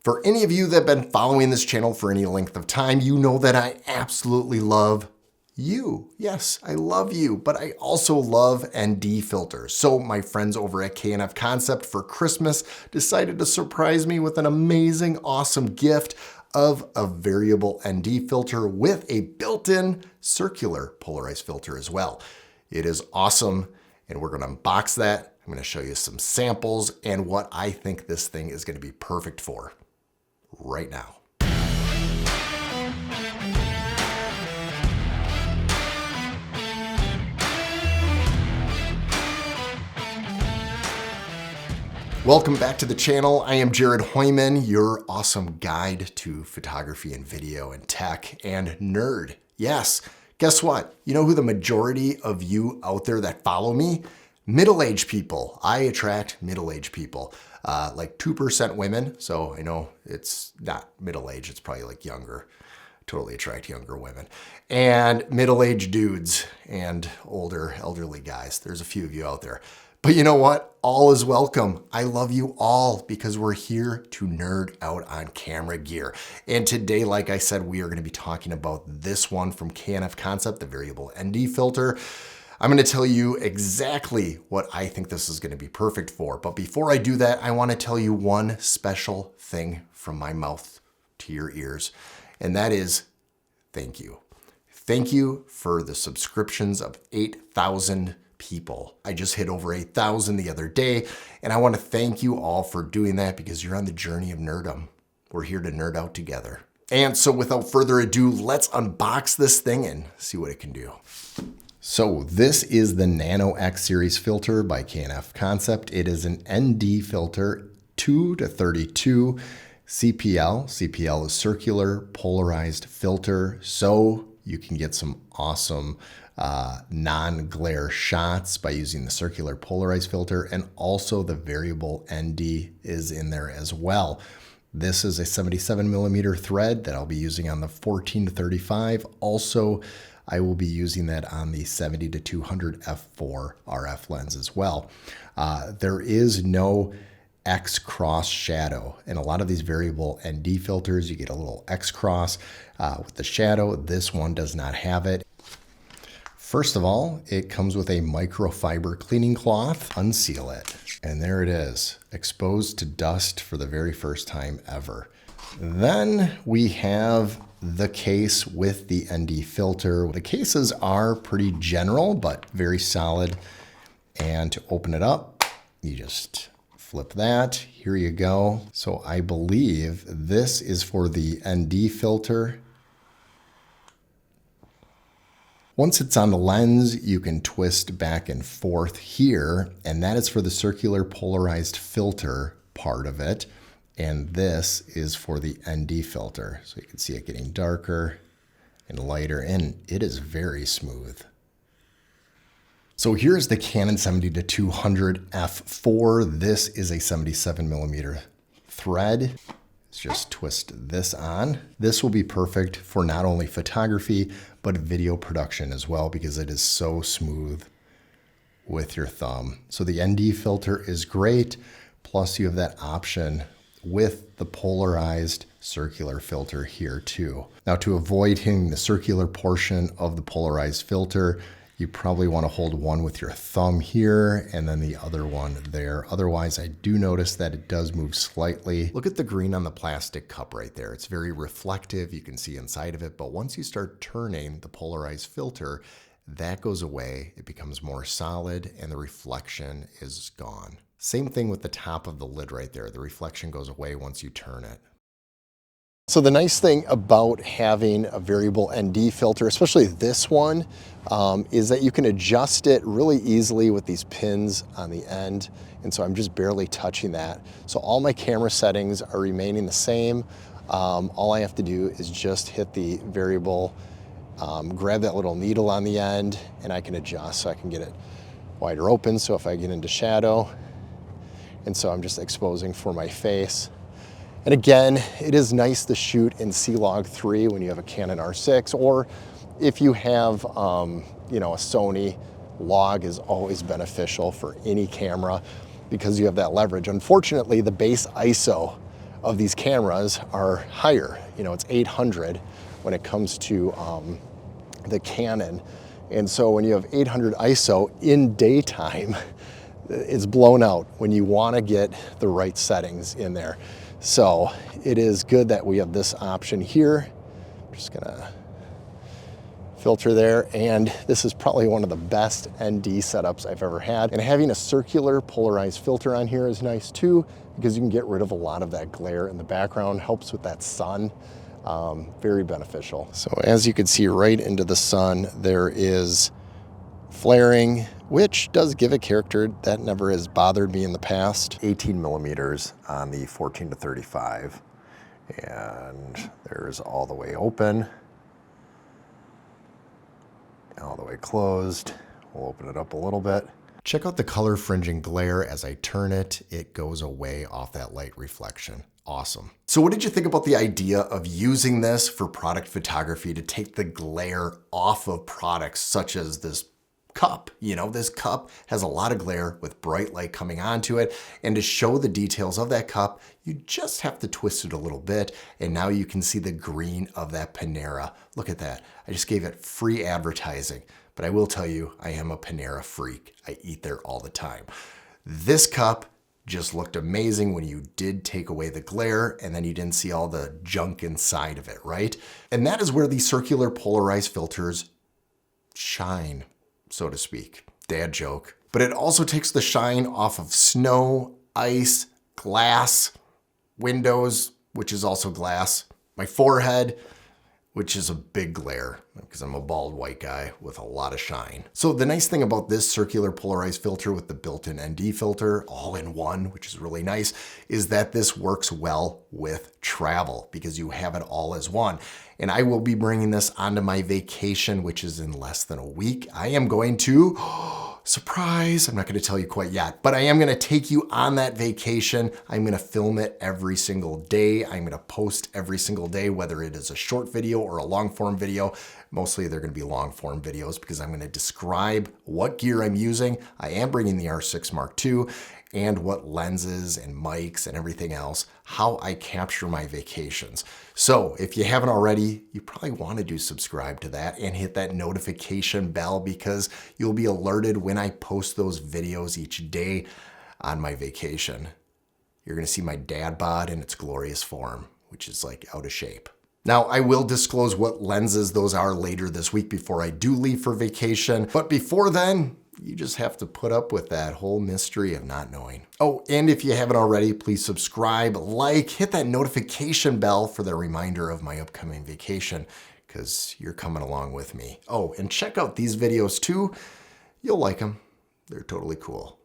For any of you that have been following this channel for any length of time, you know that I absolutely love you. Yes, I love you, but I also love ND filters. So my friends over at K&F Concept for Christmas decided to surprise me with an amazing, awesome gift of a variable ND filter with a built-in circular polarized filter as well. It is awesome, and we're gonna unbox that. I'm gonna show you some samples and what I think this thing is gonna be perfect for right now. Welcome back to the channel. I am Jared Hoyman, your awesome guide to photography and video and tech and nerd. Yes, guess what? You know who the majority of you out there that follow me? Middle-aged people. I attract middle-aged people. Like 2% women, so I know it's not middle-aged, it's probably like younger. Totally attract younger women. And middle-aged dudes and older, elderly guys. There's a few of you out there. But you know what? All is welcome. I love you all because we're here to nerd out on camera gear. And today, like I said, we are going to be talking about this one from K&F Concept, the variable ND filter. I'm going to tell you exactly what I think this is going to be perfect for. But before I do that, I want to tell you one special thing from my mouth to your ears, and that is thank you. Thank you for the subscriptions of 8,000 people. I just hit over 8,000 the other day, and I want to thank you all for doing that because you're on the journey of nerdom. We're here to nerd out together. And so without further ado, let's unbox this thing and see what it can do. So this is the Nano X series filter by K&F Concept. It is an ND filter, 2 to 32 CPL. CPL is circular polarized filter, so you can get some awesome non-glare shots by using the circular polarized filter, and also the variable ND is in there as well. This is a 77mm thread that I'll be using on the 14 to 35. Also, I will be using that on the 70 to 200 f4 RF lens as well. There is no X cross shadow. And a lot of these variable ND filters, you get a little X cross with the shadow. This one does not have it. First of all, it comes with a microfiber cleaning cloth. Unseal it. And there it is, exposed to dust for the very first time ever. Then we have the case with the ND filter. The cases are pretty general, but very solid. And to open it up, you just flip that. Here you go. So I believe this is for the ND filter. Once it's on the lens, you can twist back and forth here, and that is for the circular polarized filter part of it. And this is for the ND filter. So you can see it getting darker and lighter, and it is very smooth. So here's the Canon 70 to 200 f4. This is a 77mm thread. Let's just twist this on. This will be perfect for not only photography, but video production as well, because it is so smooth with your thumb. So the ND filter is great. Plus you have that option with the polarized circular filter here too. Now, to avoid hitting the circular portion of the polarized filter, you probably want to hold one with your thumb here and then the other one there. Otherwise, I do notice that it does move slightly. Look at the green on the plastic cup right there. It's very reflective. You can see inside of it, but once you start turning the polarized filter, that goes away. It becomes more solid and the reflection is gone. Same thing with the top of the lid right there. The reflection goes away once you turn it. So the nice thing about having a variable ND filter, especially this one, is that you can adjust it really easily with these pins on the end. And so I'm just barely touching that. So all my camera settings are remaining the same. All I have to do is just hit the variable, grab that little needle on the end, and I can adjust so I can get it wider open. So if I get into shadow, and so I'm just exposing for my face. And again, it is nice to shoot in C-Log 3 when you have a Canon R6, or if you have, a Sony, log is always beneficial for any camera because you have that leverage. Unfortunately, the base ISO of these cameras are higher. You know, it's 800 when it comes to the Canon. And so when you have 800 ISO in daytime, it's blown out when you want to get the right settings in there. So it is good that we have this option here. I'm just gonna filter there, and this is probably one of the best ND setups I've ever had. And having a circular polarized filter on here is nice too, because you can get rid of a lot of that glare in the background, helps with that sun. Very beneficial. So as you can see right into the sun, there is flaring, which does give a character that never has bothered me in the past. 18 millimeters on the 14 to 35, and there's all the way open, all the way closed. We'll open it up a little bit. Check out the color fringing glare. As I turn it, it goes away off that light reflection. Awesome. So what did you think about the idea of using this for product photography to take the glare off of products such as this cup? You know, this cup has a lot of glare with bright light coming onto it, and to show the details of that cup, you just have to twist it a little bit, and now you can see the green of that Panera. Look at that. I just gave it free advertising, but I will tell you, I am a Panera freak. I eat there all the time. This cup just looked amazing when you did take away the glare and then you didn't see all the junk inside of it, right? And that is where the circular polarized filters shine, so to speak. Dad joke. But it also takes the shine off of snow, ice, glass, windows, which is also glass, my forehead, which is a big glare because I'm a bald white guy with a lot of shine. So the nice thing about this circular polarized filter with the built-in ND filter, all in one, which is really nice, is that this works well with travel because you have it all as one. And I will be bringing this onto my vacation, which is in less than a week. I am going to, surprise, I'm not going to tell you quite yet, but I am going to take you on that vacation. I'm going to film it every single day. I'm going to post every single day, whether it is a short video or a long form video. Mostly they're going to be long form videos because I'm going to describe what gear I'm using. I am bringing the R6 Mark II, and what lenses and mics and everything else, how I capture my vacations. So if you haven't already, you probably want to do subscribe to that and hit that notification bell because you'll be alerted when I post those videos each day on my vacation. You're going to see my dad bod in its glorious form, which is like out of shape. Now, I will disclose what lenses those are later this week before I do leave for vacation. But before then, you just have to put up with that whole mystery of not knowing. Oh, and if you haven't already, please subscribe, like, hit that notification bell for the reminder of my upcoming vacation because you're coming along with me. Oh, and check out these videos too. You'll like them. They're totally cool.